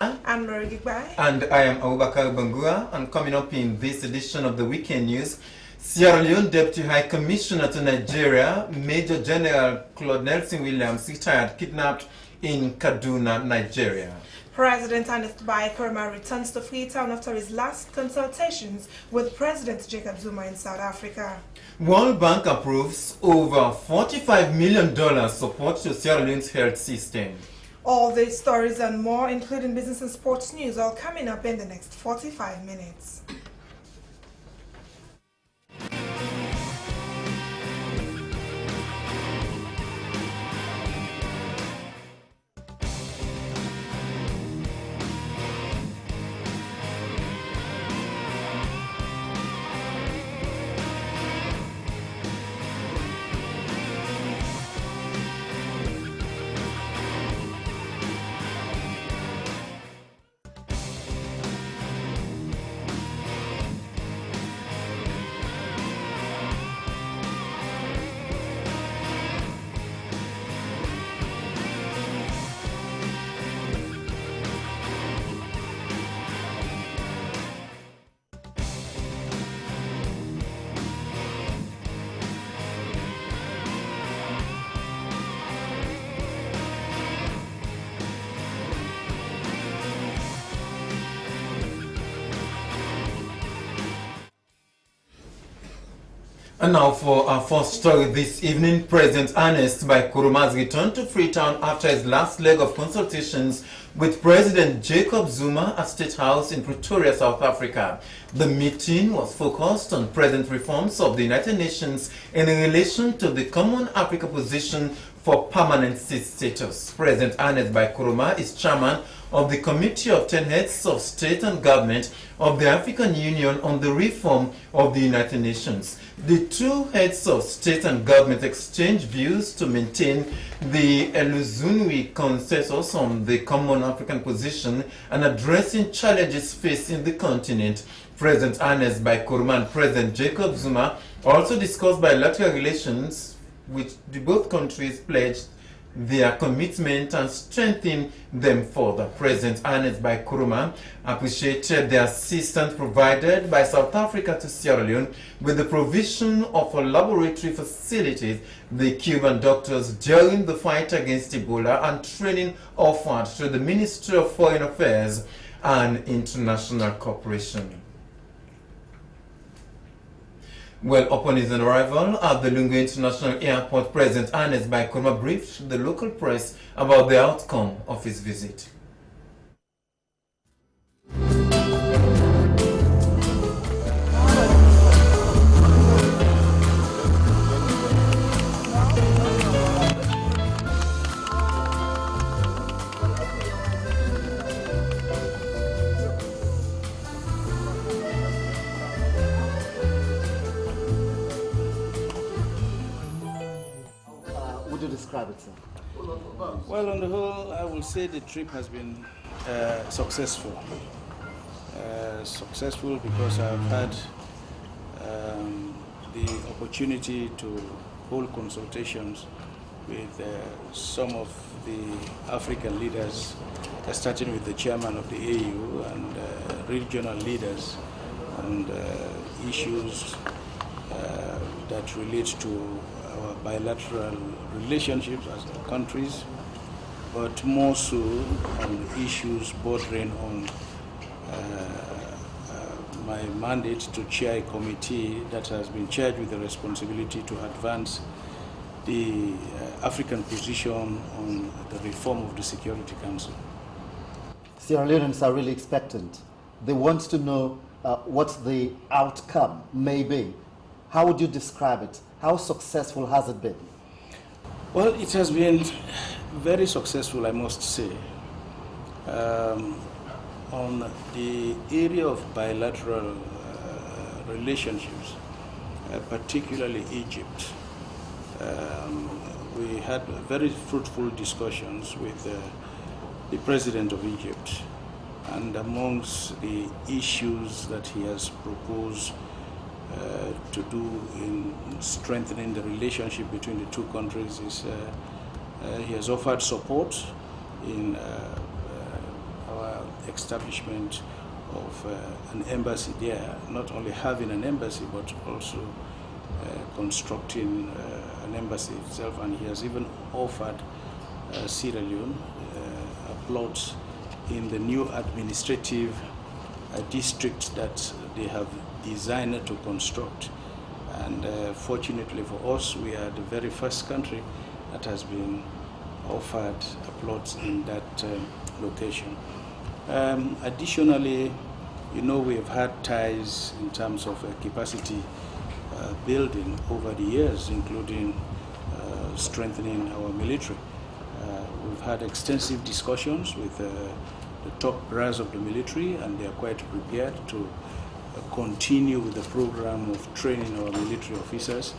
I'm Gegbai. And I am Bakar Bangura, and coming up in this edition of the Weekend News, Sierra Leone Deputy High Commissioner to Nigeria, Major General Claude Nelson Williams, retired, kidnapped in Kaduna, Nigeria. President Koroma returns to Freetown after his last consultations with President Jacob Zuma in South Africa. World Bank approves over $45 million support to Sierra Leone's health system. All these stories and more, including business and sports news, all coming up in the next 45 minutes. And now for our first story this evening, President Emest by Koroma has returned to Freetown after his last leg of consultations with President Jacob Zuma at State House in Pretoria, South Africa. The meeting was focused on present reforms of the United Nations in relation to the Common Africa Position for Permanent Status. President Emest by Koroma is chairman of the Committee of 10 Heads of State and Government of the African Union on the reform of the United Nations. The two heads of state and government exchange views to maintain the Eluzunwi consensus on the Common African Position and addressing challenges facing the continent. President Emest by Koroma and President Jacob Zuma also discussed bilateral relations, which the both countries pledged their commitment and strengthen them further. President Emest by Koroma appreciated the assistance provided by South Africa to Sierra Leone with the provision of a laboratory facilities, the Cuban doctors during the fight against Ebola, and training offered to the Ministry of Foreign Affairs and International Cooperation. Well, upon his arrival at the Lungu International Airport, President Emest by Koroma briefed the local press about the outcome of his visit. Would you describe it, sir? Well, on the whole, I will say the trip has been successful. Successful because I've had the opportunity to hold consultations with some of the African leaders, starting with the chairman of the AU and regional leaders, and issues that relate to our bilateral relationships as countries, but more so on issues bordering on my mandate to chair a committee that has been charged with the responsibility to advance the African position on the reform of the Security Council. Sierra Leoneans are really expectant. They want to know what the outcome may be. How would you describe it? How successful has it been? Well, it has been very successful, I must say. On the area of bilateral relationships, particularly Egypt, we had very fruitful discussions with the President of Egypt, and amongst the issues that he has proposed to do in strengthening the relationship between the two countries is he has offered support in our establishment of an embassy there, not only having an embassy but also constructing an embassy itself, and he has even offered Sierra Leone a plot in the new administrative district that they have designed to construct. And fortunately for us, we are the very first country that has been offered a plot in that location. Additionally, you know, we have had ties in terms of capacity building over the years, including strengthening our military. We've had extensive discussions with the top brass of the military, and they are quite prepared to continue with the program of training our military officers,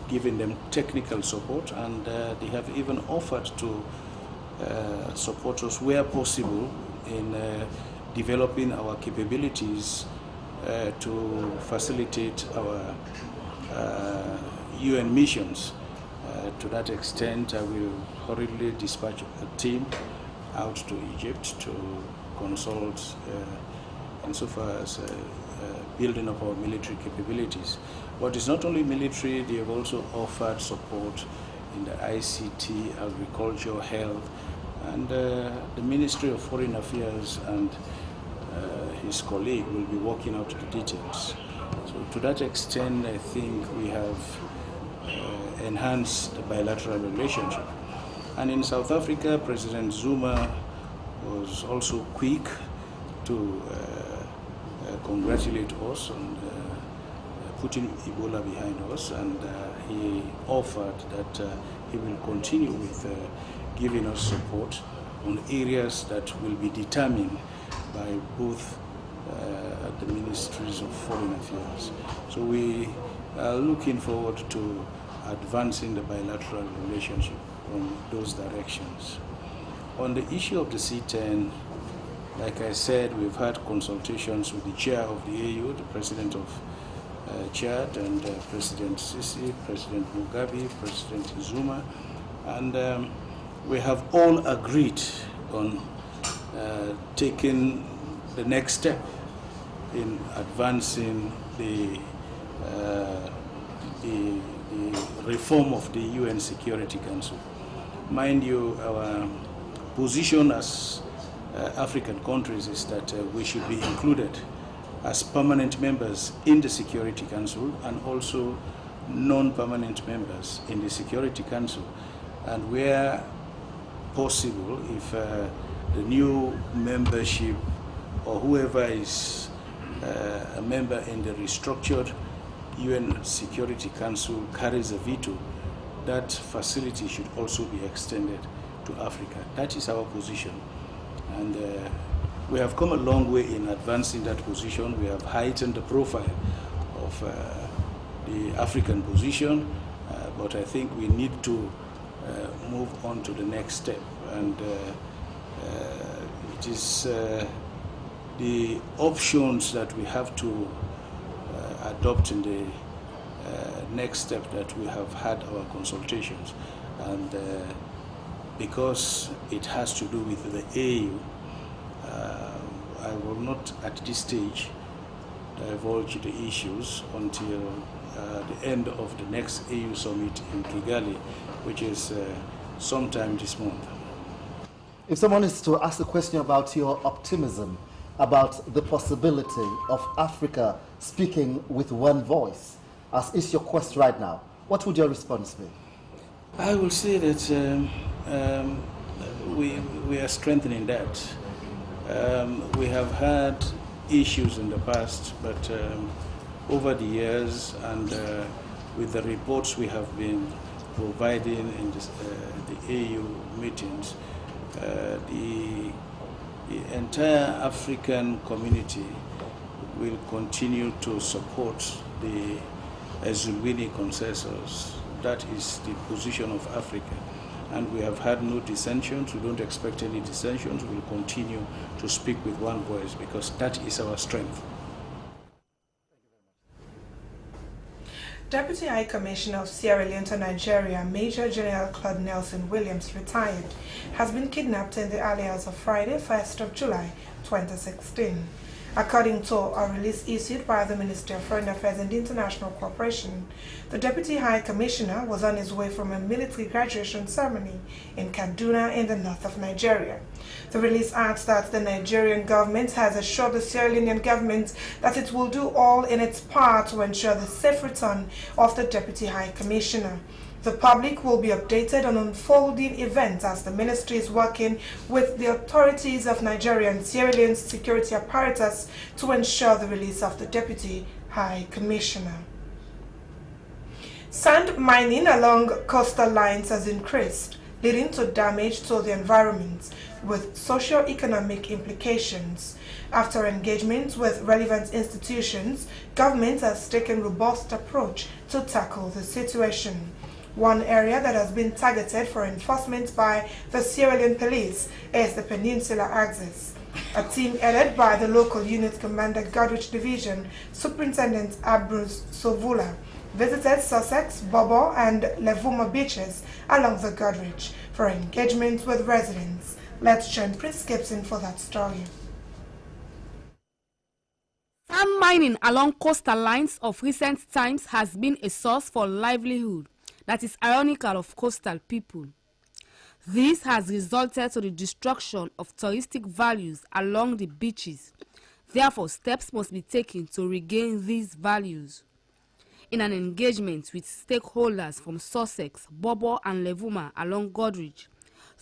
giving them technical support, and they have even offered to support us where possible in developing our capabilities to facilitate our UN missions. To that extent, I will hurriedly dispatch a team out to Egypt to consult insofar as building up our military capabilities. But it's not only military, they have also offered support in the ICT, agriculture, health, and the Ministry of Foreign Affairs and his colleague will be working out the details. So to that extent, I think we have enhanced the bilateral relationship. And in South Africa, President Zuma was also quick to congratulate us on putting Ebola behind us, and he offered that he will continue with giving us support on areas that will be determined by both the ministries of foreign affairs. So we are looking forward to advancing the bilateral relationship on those directions. On the issue of the C10, like I said, we've had consultations with the chair of the AU, the president of Chad, and President Sisi, President Mugabe, President Zuma, and we have all agreed on taking the next step in advancing the reform of the UN Security Council. Mind you, our position as African countries is that we should be included as permanent members in the Security Council and also non-permanent members in the Security Council. And where possible, if the new membership or whoever is a member in the restructured UN Security Council carries a veto, that facility should also be extended to Africa. That is our position. And we have come a long way in advancing that position. We have heightened the profile of the African position, but I think we need to move on to the next step. And it is the options that we have to adopt in the next step that we have had our consultations. And because it has to do with the AU, I will not at this stage divulge the issues until the end of the next AU summit in Kigali, which is sometime this month. If someone is to ask a question about your optimism, about the possibility of Africa speaking with one voice, as is your quest right now, what would your response be? I will say that we are strengthening that. We have had issues in the past, but over the years and with the reports we have been providing in the AU meetings, the entire African community will continue to support the Zulwini consensus. That is the position of Africa. And we have had no dissensions. We don't expect any dissensions. We will continue to speak with one voice because that is our strength. Deputy High Commissioner of Sierra Leone to Nigeria, Major General Claude Nelson Williams, retired, has been kidnapped in the early hours of Friday, 1st of July 2016. According to a release issued by the Ministry of Foreign Affairs and International Cooperation, the Deputy High Commissioner was on his way from a military graduation ceremony in Kaduna in the north of Nigeria. The release adds that the Nigerian government has assured the Sierra Leonean government that it will do all in its power to ensure the safe return of the Deputy High Commissioner. The public will be updated on unfolding events as the ministry is working with the authorities of Nigeria and Sierra Leone's security apparatus to ensure the release of the Deputy High Commissioner. Sand mining along coastal lines has increased, leading to damage to the environment with socio-economic implications. After engagement with relevant institutions, government has taken a robust approach to tackle the situation. One area that has been targeted for enforcement by the Sierra Leone police is the Peninsula Axis. A team headed by the local unit commander Godrich Division, Superintendent Ambrose Sovula, visited Sussex, Bobo and Levuma beaches along the Godrich for engagement with residents. Let's join Prince Gibson for that story. Sand mining along coastal lines of recent times has been a source for livelihood that is ironical of coastal people. This has resulted to the destruction of touristic values along the beaches. Therefore, steps must be taken to regain these values. In an engagement with stakeholders from Sussex, Bobo and Levuma along Godrich,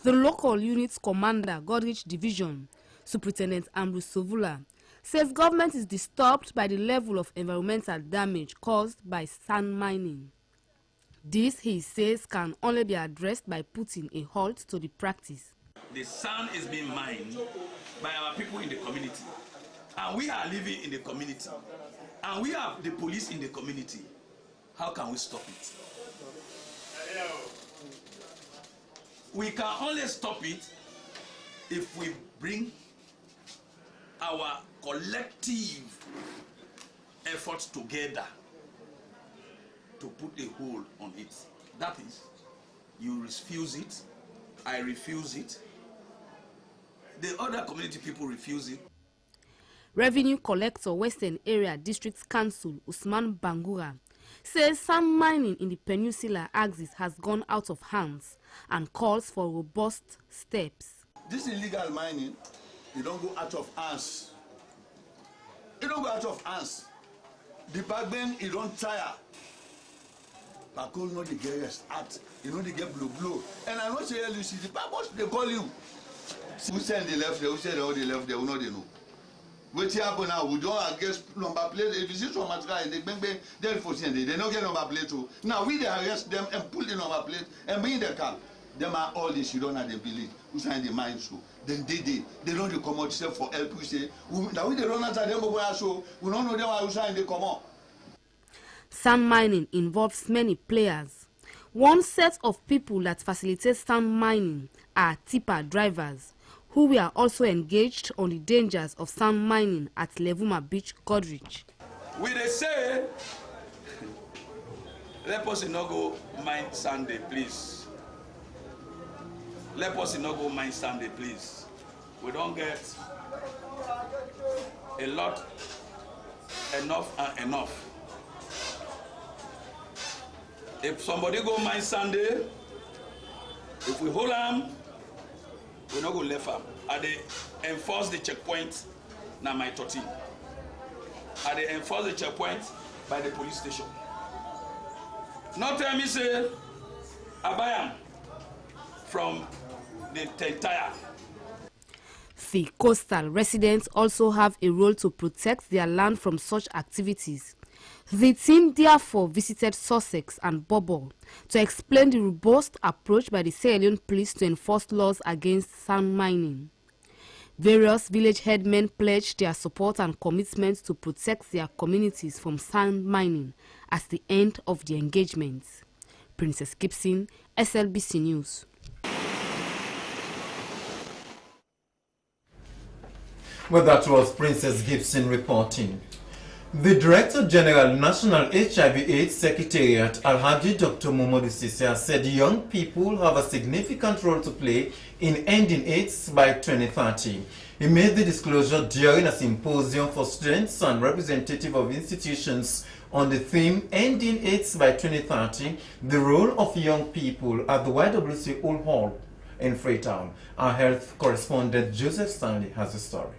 the local unit's commander, Godrich Division, Superintendent Ambrose Sovula, says government is disturbed by the level of environmental damage caused by sand mining. This, he says, can only be addressed by putting a halt to the practice. The sand is being mined by our people in the community, and we are living in the community, and we have the police in the community. How can we stop it? We can only stop it if we bring our collective efforts together to put a hold on it. That is, you refuse it, I refuse it, the other community people refuse it. Revenue Collector Western Area District Council Usman Bangura says sand mining in the Peninsula Axis has gone out of hands and calls for robust steps. This illegal mining, it don't go out of hands. It don't go out of hands. The backbone, it don't tire. Bakar know the get rest at, you know they get blow. And I know say you see the purpose they call you. Who send the left there, who send the left there, we know they know. What happen now, we don't get number plate. If you see some material, they bang, they'll force they don't get number plate too. Now we they arrest them and pull the number plate and bring the car. Them are all this, you don't have the belief. Who sign the mind so. Then they don't come out for help. We say, now we they run out of them, so we don't know them who sign the come out. Sand mining involves many players. One set of people that facilitate sand mining are tipper drivers, who were also engaged on the dangers of sand mining at Levuma Beach, Godrich. We they say, let us not go mine Sunday, please. Let us not go mine Sunday, please. We don't get a lot, enough and enough. If somebody go mine Sunday, if we hold them, we not go left them. And they enforce the checkpoint, now my 13. And they enforce the checkpoint by the police station. Not tell me say, I buy them from the entire. The coastal residents also have a role to protect their land from such activities. The team therefore visited Sussex and Bobo to explain the robust approach by the Sierra Leone police to enforce laws against sand mining. Various village headmen pledged their support and commitment to protect their communities from sand mining at the end of the engagement. Princess Gibson, SLBC News. Well, that was Princess Gibson reporting. The Director General, National HIV/AIDS Secretariat, Alhaji Dr. Momodu Sisia, said young people have a significant role to play in ending AIDS by 2030. He made the disclosure during a symposium for students and representatives of institutions on the theme Ending AIDS by 2030, the role of young people at the YWC Old Hall in Freetown. Our health correspondent Joseph Stanley has a story.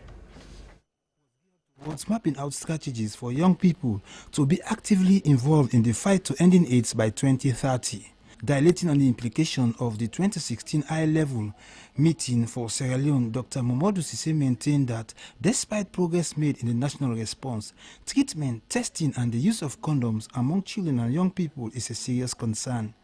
Was mapping out strategies for young people to be actively involved in the fight to ending AIDS by 2030, dilating on the implication of the 2016 high-level meeting for Sierra Leone. Dr. Momodu Sise maintained that despite progress made in the national response, treatment, testing and the use of condoms among children and young people is a serious concern.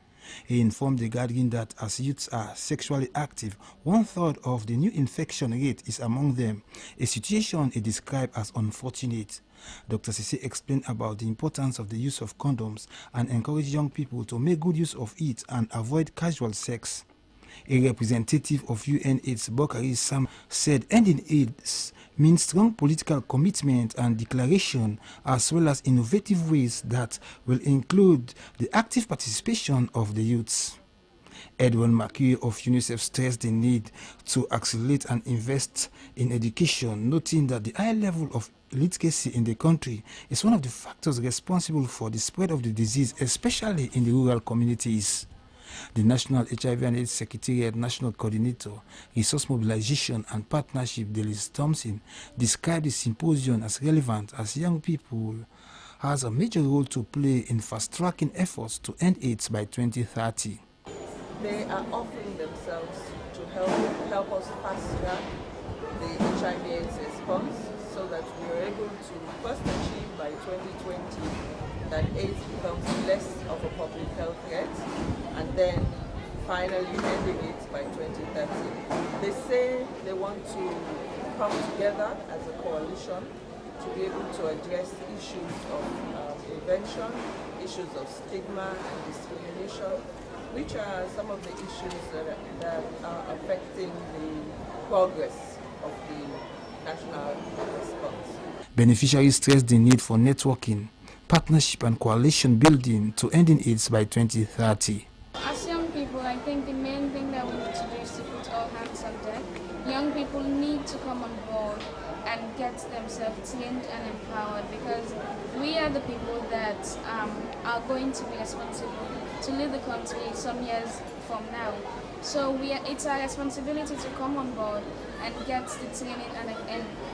He informed the gathering that as youths are sexually active, 1/3 of the new infection rate is among them, a situation he described as unfortunate. Dr. Sise explained about the importance of the use of condoms and encouraged young people to make good use of it and avoid casual sex. A representative of UNAIDS, Bakar, said ending AIDS means strong political commitment and declaration, as well as innovative ways that will include the active participation of the youths. Edwin McHugh of UNICEF stressed the need to accelerate and invest in education, noting that the high level of illiteracy in the country is one of the factors responsible for the spread of the disease, especially in the rural communities. The National HIV and AIDS Secretariat National Coordinator, Resource Mobilization and Partnership, Delis Thompson, described the symposium as relevant as young people has a major role to play in fast-tracking efforts to end AIDS by 2030. They are offering themselves to help us fast-track the HIV/AIDS response so that we are able to first achieve by 2020 that AIDS becomes less of a public health threat, and then finally ending it by 2030. They say they want to come together as a coalition to be able to address issues of prevention, issues of stigma and discrimination, which are some of the issues that are affecting the progress of the national response. Beneficiaries stressed the need for networking, partnership and coalition building to ending AIDS by 2030. As young people, I think the main thing that we need to do is to put all hands on deck. Young people need to come on board and get themselves trained and empowered, because we are the people that are going to be responsible to lead the country some years from now. So it's our responsibility to come on board and get the training and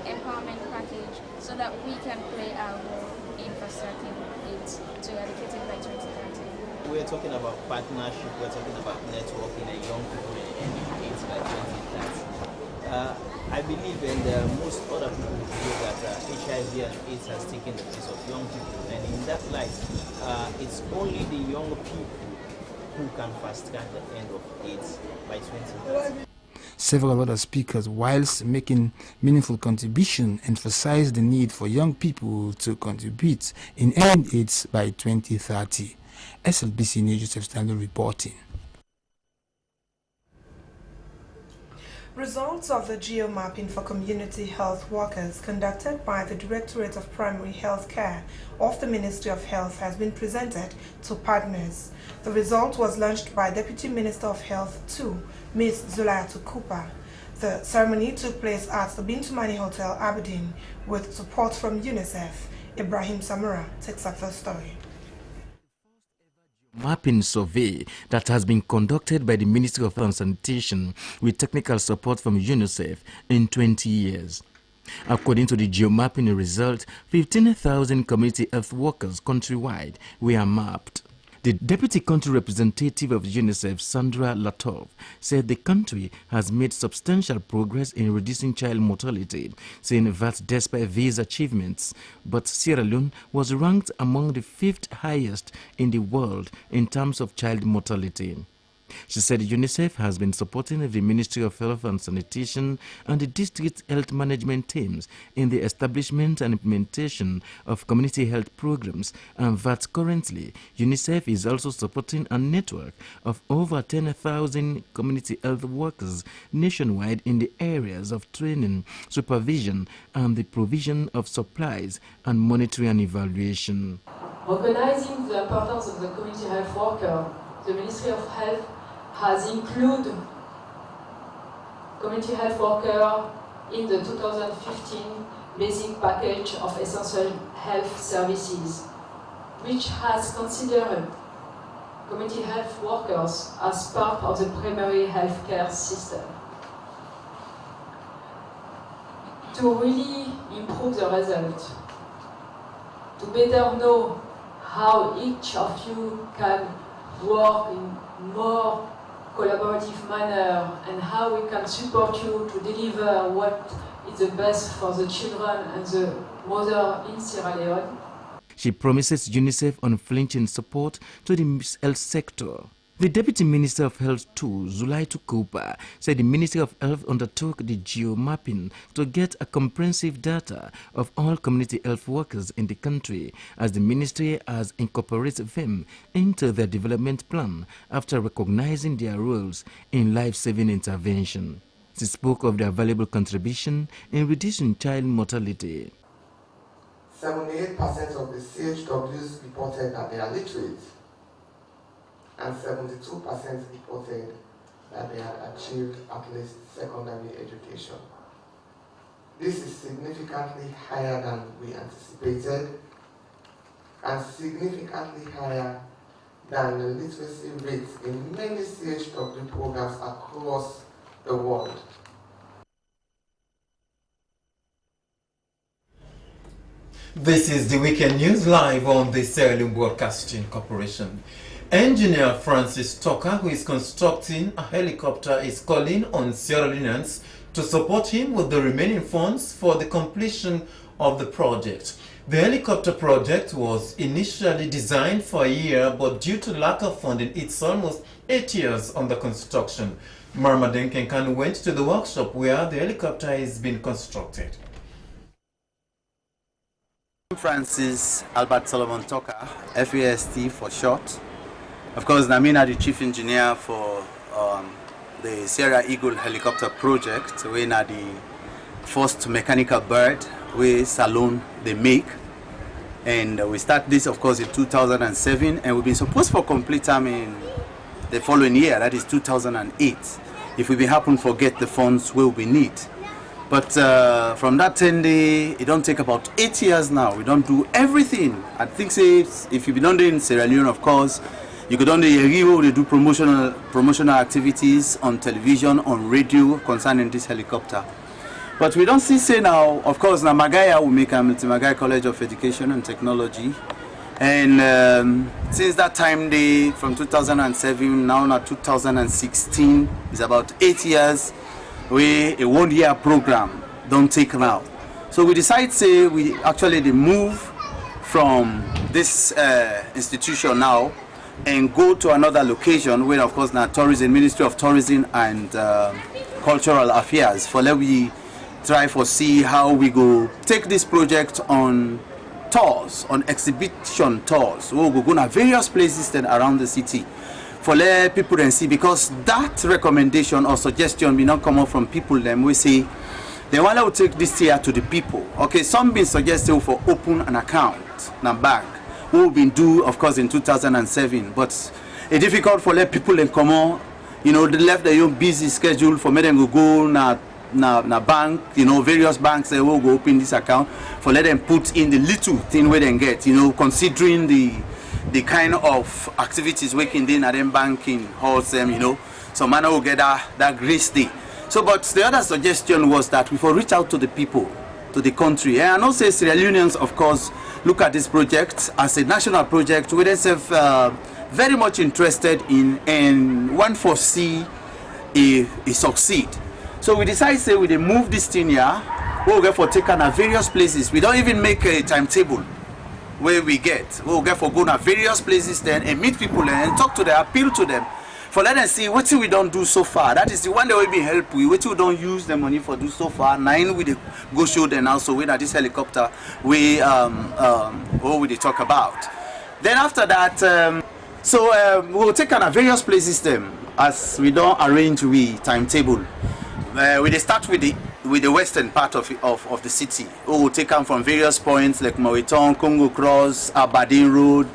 empowerment package so that we can play our role in fast-tracking it to eradicate it by 2030. We're talking about partnership, we're talking about networking and young people ending AIDS by 2030. I believe, and most other people feel that HIV and AIDS has taken the place of young people, and in that light, it's only the young people who can fast-track the end of AIDS by 2030. Several other speakers, whilst making meaningful contribution, emphasized the need for young people to contribute in ending AIDS by 2030. SLBC News, Joseph Stanley reporting. Results of the geomapping for community health workers conducted by the Directorate of Primary Health Care of the Ministry of Health has been presented to partners. The result was launched by Deputy Minister of Health 2, Ms. Zulayatu Cooper. The ceremony took place at the Bintumani Hotel, Aberdeen, with support from UNICEF. Ibrahim Samura takes up the story. Mapping survey that has been conducted by the Ministry of Health and Sanitation with technical support from UNICEF in 20 years. According to the geomapping result, 15,000 community health workers countrywide were mapped. The Deputy Country Representative of UNICEF, Sandra Latov, said the country has made substantial progress in reducing child mortality, saying that despite these achievements, but Sierra Leone was ranked among the 5th highest in the world in terms of child mortality. She said UNICEF has been supporting the Ministry of Health and Sanitation and the district health management teams in the establishment and implementation of community health programs, and that currently UNICEF is also supporting a network of over 10,000 community health workers nationwide in the areas of training, supervision, and the provision of supplies and monitoring and evaluation. Recognizing the importance of the community health worker, the Ministry of Health has included community health worker in the 2015 basic package of essential health services, which has considered community health workers as part of the primary healthcare system. To really improve the result, to better know how each of you can work in more collaborative manner and how we can support you to deliver what is the best for the children and the mother in Sierra Leone. She promises UNICEF unflinching support to the health sector. The Deputy Minister of Health too, Zulaitu Kupa, said the Ministry of Health undertook the geo-mapping to get a comprehensive data of all community health workers in the country, as the ministry has incorporated them into their development plan after recognizing their roles in life-saving intervention. She spoke of their valuable contribution in reducing child mortality. 78% of the CHWs reported that they are literate, and 72% reported that they had achieved at least secondary education. This is significantly higher than we anticipated, and significantly higher than the literacy rates in many CHW programs across the world. This is the Weekend News live on the Sierra Leone Broadcasting Corporation. Engineer Francis Tucker, who is constructing a helicopter, is calling on Sierra Leoneans to support him with the remaining funds for the completion of the project. The helicopter project was initially designed for a year, but due to lack of funding, it's almost 8 years under construction. Marmaden Kenkan went to the workshop where the helicopter is being constructed. Francis Albert Solomon Tucker, FAST for short. Of course, Namina, the chief engineer for the Sierra Eagle helicopter project, we are the first mechanical bird we Salone they make. And we start this, of course, in 2007, and we've been supposed for complete time in the following year, that is 2008, if we happen to get the funds we will need. But from that 10-day, it don't take about 8 years now. We don't do everything. I think say if you be done in Sierra Leone, of course, you could only they do promotional activities on television, on radio concerning this helicopter. But we don't see say now, of course, now Magaya will make a Magai College of Education and Technology. And since that time, from 2007 now 2016, is about 8 years. A 1 year program don't take now. So we decide say we actually move from this institution now and go to another location where of course now tourism, Ministry of Tourism and Cultural Affairs, for let we try for see how we go take this project on tours, on exhibition tours. We'll go to various places then around the city for let people and see, because that recommendation or suggestion may not come up from people them we say they want to take this here to the people. Okay, some been suggested for open an account in a bank. We've been do of course in 2007, but it's difficult for let people and come on, you know, they left their own busy schedule for me them go na bank, you know, various banks they will go open this account for let them put in the little thing where they get, you know, considering the kind of activities working in at them banking halls them, you know, so man will get that grace day. So but the other suggestion was that we will reach out to the people, to the country, and also Sierra Leoneans of course look at this project as a national project we themselves very much interested in and want to see it succeed. So we decide say we move this thing here, we'll get for taken at various places. We don't even make a timetable where we'll get for go to various places then and meet people and talk to them, appeal to them. for let them see what we don't do so far. That is the one that will be help we. What we don't use the money for do so far. Nine we go show them also with this helicopter we what we talk about. Then after that, we'll take on various places them as we don't arrange we timetable. We start with the western part of the city. We will take them from various points like Moriton, Congo Cross, Aberdeen Road,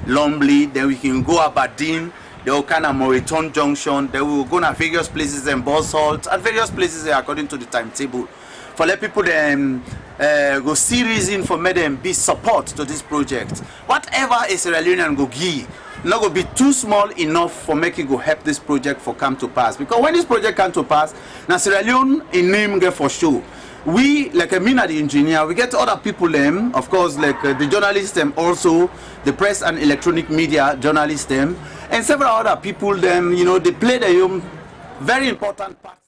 Lumley. Then we can go Aberdeen. They will kind of Moriton Junction. Then we will go to various places in Bosholt and various places according to the timetable. For let people go see reason for make them be support to this project. Whatever a Sierra Leonean go give, not going to be too small enough for making go help this project for come to pass. Because when this project come to pass, now Sierra Leone in name get for sure. We, like the engineer, we get other people them, of course, like the journalists them also, the press and electronic media journalists them, and several other people them, you know, they play the very important part.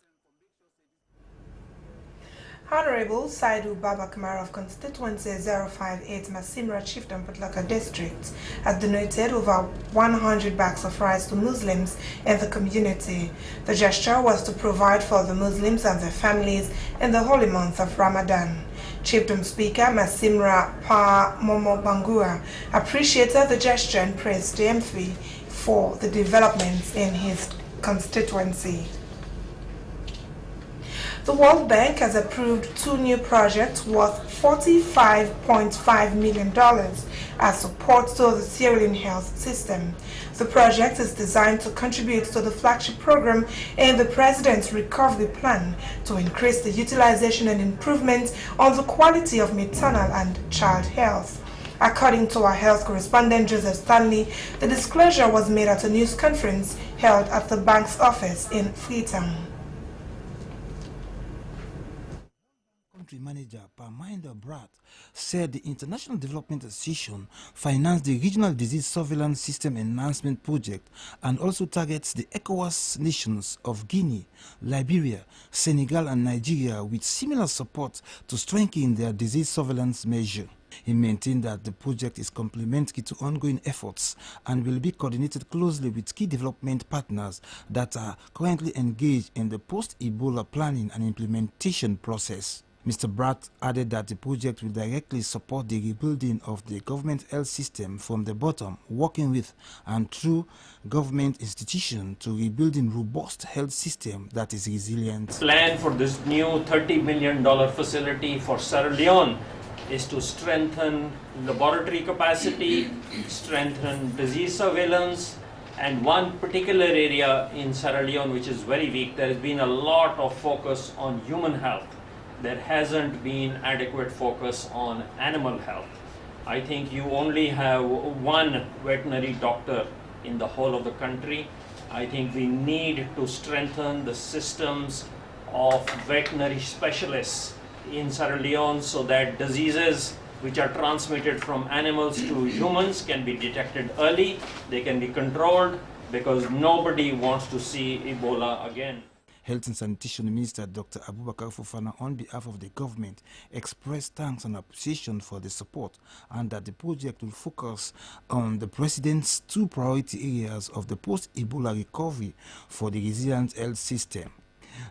Honorable Saidu Bakar of constituency 058 Masimra Chieftain Putlaka district has donated over 100 bags of rice to Muslims in the community. The gesture was to provide for the Muslims and their families in the holy month of Ramadan. Chieftain Speaker Masimra Pa Momo Bangura appreciated the gesture and praised the MP for the developments in his constituency. The World Bank has approved 2 new projects worth $45.5 million as support to the Sierra Leone health system. The project is designed to contribute to the flagship program in the President's Recovery Plan to increase the utilization and improvement on the quality of maternal and child health. According to our health correspondent Joseph Stanley, the disclosure was made at a news conference held at the bank's office in FREETOWN. Country manager Parminder Brat said the International Development Association financed the Regional Disease Surveillance System Enhancement Project and also targets the ECOWAS nations of Guinea, Liberia, Senegal and Nigeria with similar support to strengthen their disease surveillance measure. He maintained that the project is complementary to ongoing efforts and will be coordinated closely with key development partners that are currently engaged in the post-Ebola planning and implementation process. Mr. Bratt added that the project will directly support the rebuilding of the government health system from the bottom, working with and through government institutions to rebuilding robust health system that is resilient. Plan for this new $30 million facility for Sierra Leone is to strengthen laboratory capacity, strengthen disease surveillance, and one particular area in Sierra Leone which is very weak. There has been a lot of focus on human health. There hasn't been adequate focus on animal health. I think you only have one veterinary doctor in the whole of the country. I think we need to strengthen the systems of veterinary specialists in Sierra Leone so that diseases which are transmitted from animals to humans can be detected early, they can be controlled, because nobody wants to see Ebola again. Health and Sanitation Minister Dr. Abubakar Fofana, on behalf of the government, expressed thanks and appreciation for the support and that the project will focus on the President's 2 priority areas of the post-Ebola recovery for the resilient health system.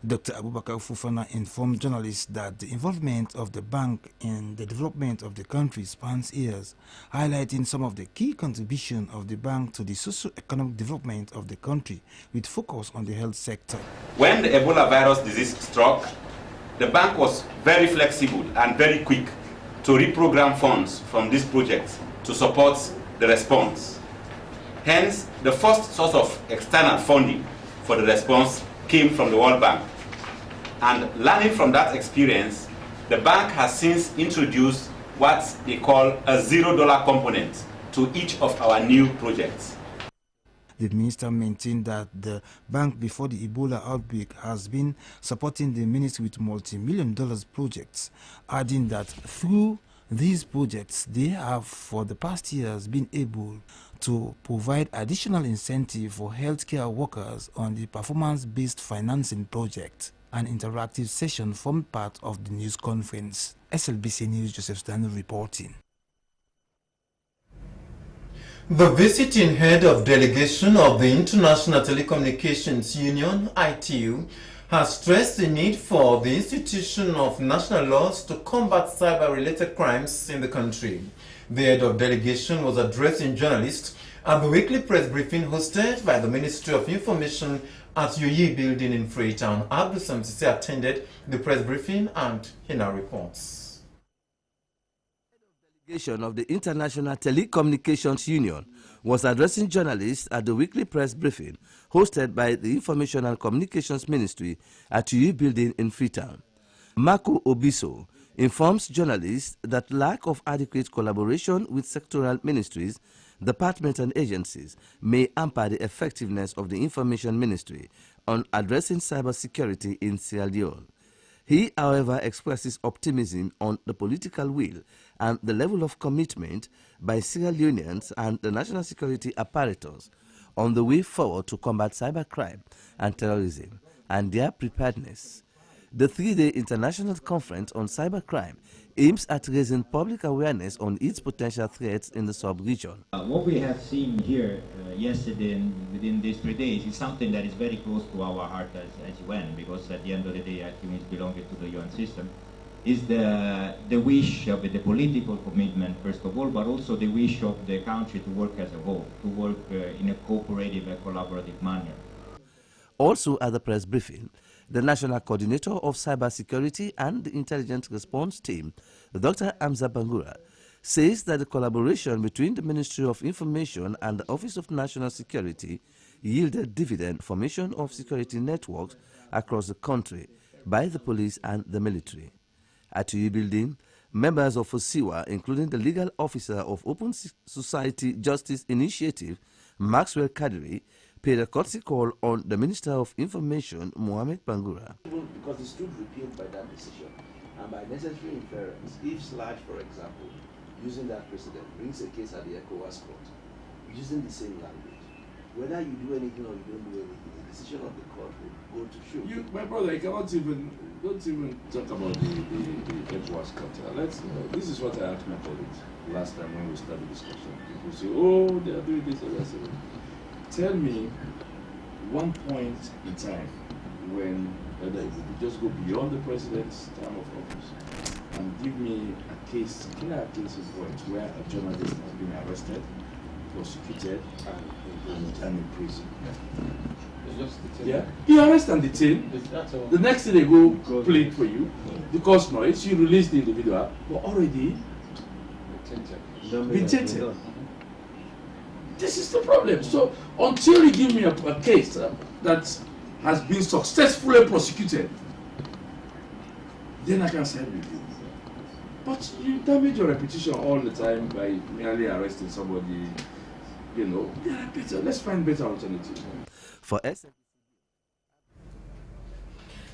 Dr. Abubakar Fofana informed journalists that the involvement of the bank in the development of the country spans years, highlighting some of the key contributions of the bank to the socio-economic development of the country with focus on the health sector. When the Ebola virus disease struck, the bank was very flexible and very quick to reprogram funds from this project to support the response. Hence, the first source of external funding for the response came from the World Bank. And learning from that experience, the bank has since introduced what they call a $0 component to each of our new projects. The minister maintained that the bank before the Ebola outbreak has been supporting the ministry with multi-million-dollar projects, adding that through these projects they have for the past years been able to provide additional incentive for healthcare workers on the performance-based financing project. An interactive session formed part of the news conference. SLBC News, Joseph Stanley reporting. The visiting head of delegation of the International Telecommunications Union, ITU, has stressed the need for the institution of national laws to combat cyber-related crimes in the country. The head of delegation was addressing journalists at the weekly press briefing hosted by the Ministry of Information at UAE building in Freetown. Abdul Samsisi attended the press briefing and he now reports. Delegation of the International Telecommunications Union was addressing journalists at the weekly press briefing hosted by the Information and Communications Ministry at UAE building in Freetown. Marco Obiso informs journalists that lack of adequate collaboration with sectoral ministries, departments and agencies may hamper the effectiveness of the Information Ministry on addressing cybersecurity in Sierra Leone. He, however, expresses optimism on the political will and the level of commitment by Sierra Leoneans and the national security apparatus on the way forward to combat cybercrime and terrorism and their preparedness. The three-day international conference on cybercrime aims at raising public awareness on its potential threats in the sub-region. What we have seen here yesterday and within these 3 days is something that is very close to our heart as UN, because at the end of the day, activists belonging to the UN system, is the wish of the political commitment, first of all, but also the wish of the country to work as a whole, to work in a cooperative and collaborative manner. Also at the press briefing, the National Coordinator of Cybersecurity and the Intelligence Response Team, Dr. Hamza Bangura, says that the collaboration between the Ministry of Information and the Office of National Security yielded dividend formation of security networks across the country by the police and the military. At UAE building, members of OSIWA, including the legal officer of Open Society Justice Initiative, Maxwell Kadiri, paid a courtesy call on the Minister of Information, Mohamed Bangura. Because it stood repealed by that decision, and by necessary inference, if SLAG, for example, using that precedent, brings a case at the ECOWAS court, using the same language, whether you do anything or you don't do anything, the decision of the court will go to show. My brother, you cannot don't even talk about the ECOWAS court. This is what I asked my colleagues last time when we started the discussion. People say, oh, they are doing this or that. Tell me one point in time when whether it would just go beyond the president's term of office and give me a case, clear case in point where a journalist has been arrested, prosecuted, and in prison. Yeah, you arrest and detain. The next day they go plead for you. The cause noise, you release the individual, but already been tainted. This is the problem. So until you give me a case that has been successfully prosecuted, then I can side with you. But you damage your reputation all the time by merely arresting somebody. You know, there are better. Let's find better alternatives. For us,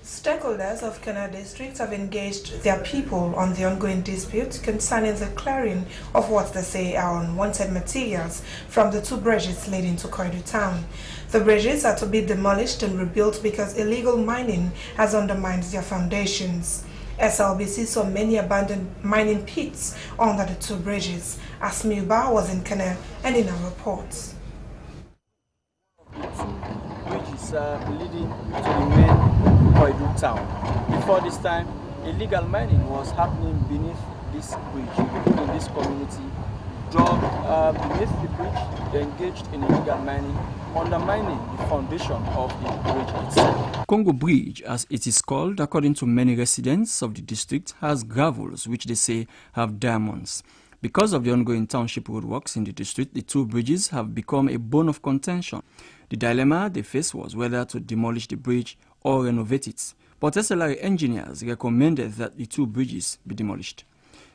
stakeholders of Kana District have engaged their people on the ongoing dispute concerning the clearing of what they say are unwanted materials from the two bridges leading to Koidu town. The bridges are to be demolished and rebuilt because illegal mining has undermined their foundations. SLBC saw many abandoned mining pits under the two bridges. Asmiuba was in Kana and in our reports. Which is leading to the main Koidu town. Before this time, illegal mining was happening beneath this bridge. People in this community dug beneath the bridge, they engaged in illegal mining, undermining the foundation of the bridge itself. Congo Bridge, as it is called, according to many residents of the district, has gravels which they say have diamonds. Because of the ongoing township roadworks in the district, the two bridges have become a bone of contention. The dilemma they faced was whether to demolish the bridge or renovate it. But SLRA engineers recommended that the two bridges be demolished.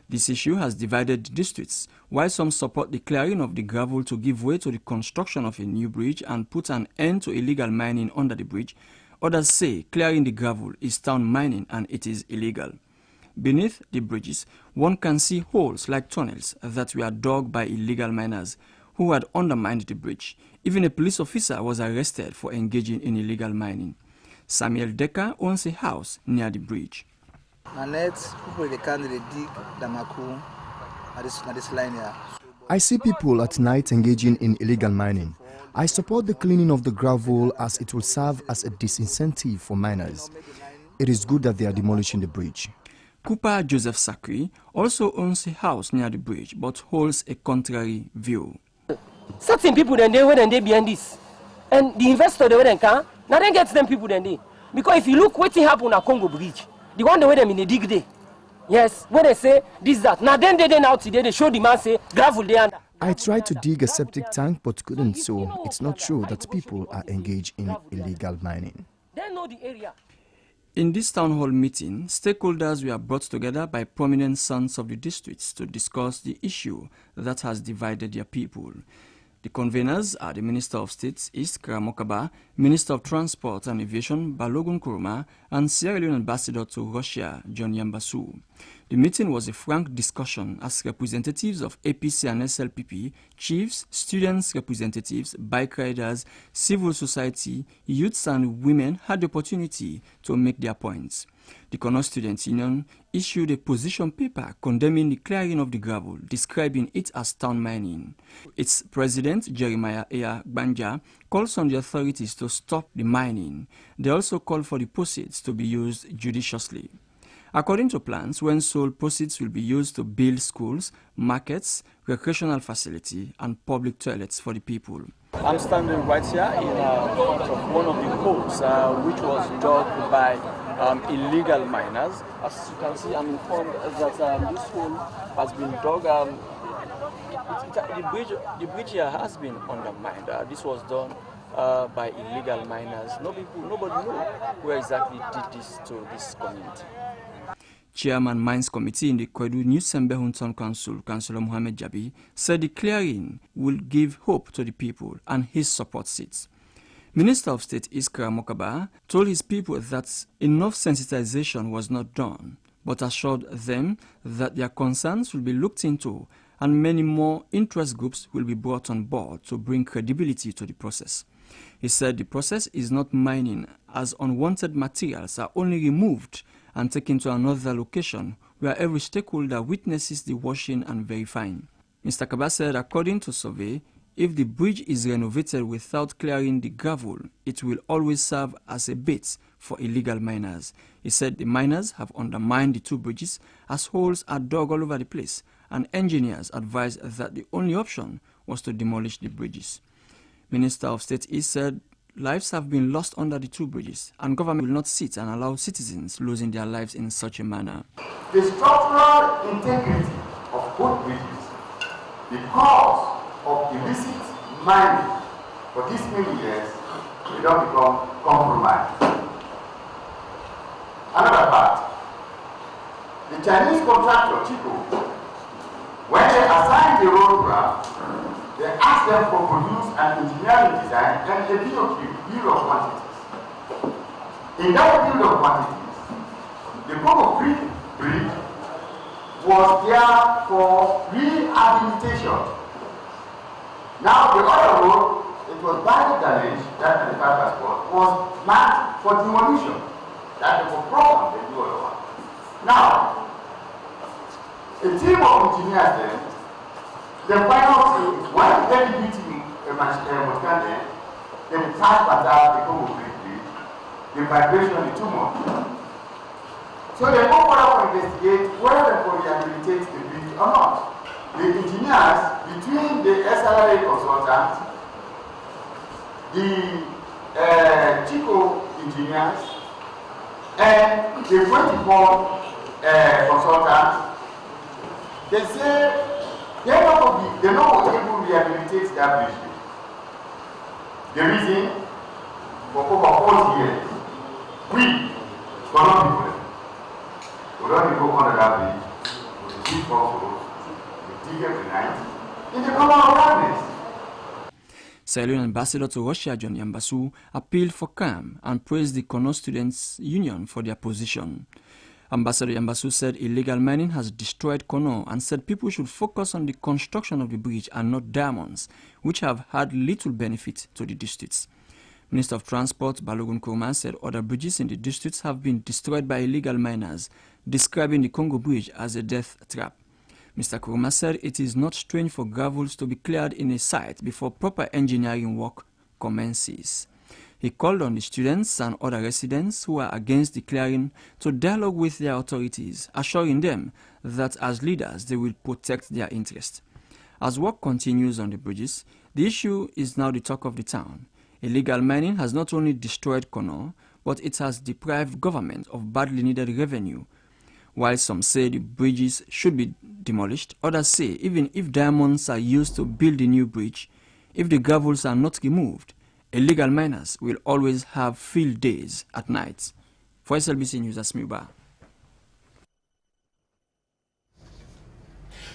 This issue has divided the districts. While some support the clearing of the gravel to give way to the construction of a new bridge and put an end to illegal mining under the bridge, others say clearing the gravel is town mining and it is illegal. Beneath the bridges, one can see holes like tunnels that were dug by illegal miners who had undermined the bridge. Even a police officer was arrested for engaging in illegal mining. Samuel Decker owns a house near the bridge. People they can't dig Damaku at this line here. I see people at night engaging in illegal mining. I support the cleaning of the gravel as it will serve as a disincentive for miners. It is good that they are demolishing the bridge. Cooper Joseph Sakri also owns a house near the bridge but holds a contrary view. Certain people then they behind this. And the investor they then can now then gets them people then they. Because if you look what happened at Congo Bridge, the one they were them in the dig day. Yes, when they say this, that. Now then they now today they show the man say gravel there under. I tried to dig a septic tank but couldn't, so it's not true that people are engaged in illegal mining. They know the area. In this town hall meeting, stakeholders were brought together by prominent sons of the districts to discuss the issue that has divided their people. The conveners are the Minister of State, East Karamokaba, Minister of Transport and Aviation, Balogun Koroma, and Sierra Leone Ambassador to Russia, John Yambasu. The meeting was a frank discussion as representatives of APC and SLPP, chiefs, students, representatives, bike riders, civil society, youths and women had the opportunity to make their points. The Kono Students' Union issued a position paper condemning the clearing of the gravel, describing it as town mining. Its president, Jeremiah Eya Banja, calls on the authorities to stop the mining. They also call for the proceeds to be used judiciously. According to plans, when sold, proceeds will be used to build schools, markets, recreational facility, and public toilets for the people. I'm standing right here in front of one of the holes which was dug by illegal miners. As you can see, I'm informed that this hole has been dug. The bridge here has been undermined. This was done by illegal miners. Nobody knows where exactly did this to this community. Chairman Mines Committee in the Kwedu New Sembe Hunton Council, Councillor Mohamed Jabi, said the clearing will give hope to the people and his supports it. Minister of State Iskra Mokaba told his people that enough sensitization was not done, but assured them that their concerns will be looked into and many more interest groups will be brought on board to bring credibility to the process. He said the process is not mining, as unwanted materials are only removed and taken to another location where every stakeholder witnesses the washing and verifying. Mr. Kaba said according to survey, if the bridge is renovated without clearing the gravel, it will always serve as a bait for illegal miners. He said the miners have undermined the two bridges as holes are dug all over the place, and engineers advised that the only option was to demolish the bridges. Minister of State East said lives have been lost under the two bridges, and government will not sit and allow citizens losing their lives in such a manner. The structural integrity of both bridges, because of illicit mining for these many years, will not become compromised. Another fact, the Chinese contractor, Chico, when they assigned the road graph, they asked them to produce an engineering design and a bill of quantities. In that bill of quantities, the Congo Creek Bridge was there for rehabilitation. Now the other road, it was badly damaged, that 25 passport, was marked for demolition. That was a problem, they do all over. Now, a team of engineers then, the final thing, when heavy duty machine was there, then the charge pattern, the Congo Bridge, the vibration is too much. So they go further to investigate whether they can rehabilitate the bridge or not. The engineers, between the SLA consultant, the Chico engineers, and the 24 consultants, they say they're not able to rehabilitate that bridge. The reason, for over 40 years, we cannot be there. We don't go under that bridge. We keep also, we dig every night in the cover of darkness. Sierra Leone Ambassador to Russia, John Yambasu, appealed for calm and praised the Kono Students' Union for their position. Ambassador Yambasu said illegal mining has destroyed Kono and said people should focus on the construction of the bridge and not diamonds, which have had little benefit to the districts. Minister of Transport Balogun Koroma said other bridges in the districts have been destroyed by illegal miners, describing the Congo Bridge as a death trap. Mr. Koroma said it is not strange for gravels to be cleared in a site before proper engineering work commences. He called on the students and other residents who are against the clearing to dialogue with their authorities, assuring them that as leaders they will protect their interests. As work continues on the bridges, the issue is now the talk of the town. Illegal mining has not only destroyed Kono, but it has deprived government of badly needed revenue. While some say the bridges should be demolished, others say even if diamonds are used to build a new bridge, if the gravels are not removed, illegal miners will always have field days at night. For SLBC News, Asmiuba.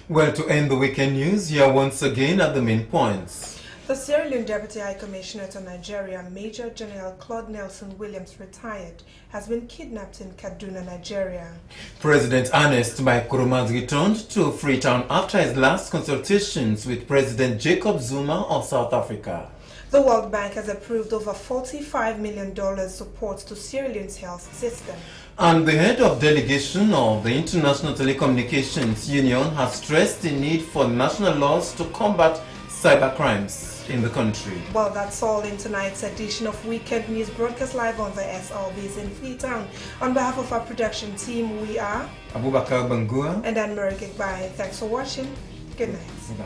Well, to end the weekend news, here once again are the main points. The Sierra Leone Deputy High Commissioner to Nigeria, Major General Claude Nelson Williams, retired, has been kidnapped in Kaduna, Nigeria. President Ernest Bai Koroma has returned to Freetown after his last consultations with President Jacob Zuma of South Africa. The World Bank has approved over $45 million support to Sierra Leone's health system. And the head of delegation of the International Telecommunications Union has stressed the need for national laws to combat cybercrimes in the country. Well, that's all in tonight's edition of Weekend News, broadcast live on the SLBs in Freetown. On behalf of our production team, we are Bakar, Bangura and Gegbai. Thanks for watching. Good night. Bye.